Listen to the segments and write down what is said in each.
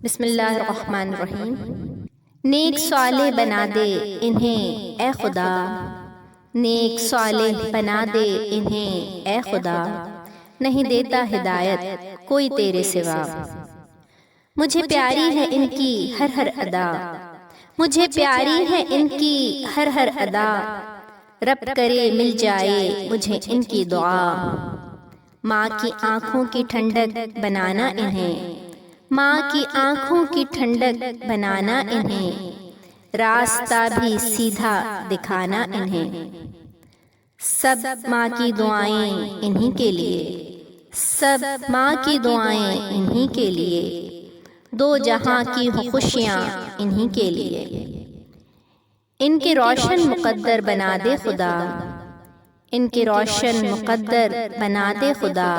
بسم اللہ الرحمن الرحیم۔ نیک صالح بنا دے انہیں اے خدا، نیک صالح بنا دے انہیں اے خدا، نہیں دیتا ہدایت کوئی تیرے سوا۔ مجھے پیاری ہے ان کی ہر ہر ادا، مجھے پیاری ہے ان کی ہر ہر ادا، رب کرے مل جائے مجھے ان کی دعا۔ ماں کی آنکھوں کی ٹھنڈک بنانا انہیں، ماں کی آنکھوں کی ٹھنڈک بنانا انہیں، راستہ بھی سیدھا دکھانا انہیں۔ سب ماں کی دعائیں انہی کے لیے، سب ماں کی دعائیں انہی کے لیے، دو جہاں کی خوشیاں انہی کے لیے۔ ان کے روشن مقدر بنا دے خدا، ان کے روشن مقدر بنا دے خدا،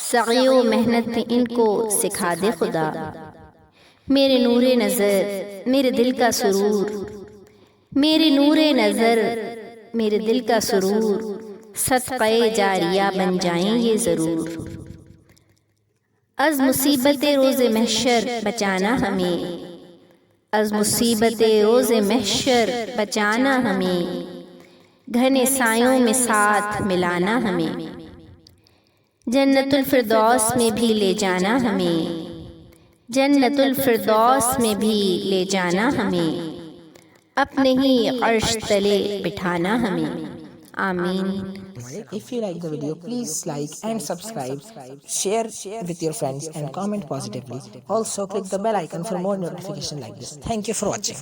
سعی و محنت ان کو سکھا دے خدا۔ میرے نور نظر میرے دل کا سرور، میرے نور نظر میرے دل کا سرور، صدقہ جاریہ بن جائیں یہ ضرور۔ از مصیبت روز محشر بچانا ہمیں، از مصیبت روز محشر بچانا ہمیں، گھنے سایوں میں ساتھ ملانا ہمیں، جنت الفردوس میں بھی لے جانا ہمیں، جنت الفردوس میں بھی لے جانا ہمیں، اپنے ہی عرش تلے بٹھانا ہمیں، آمین۔ If you like the video, please like and subscribe, share with your friends and comment positively. Also click the bell icon for more notification like this. Thank you for watching.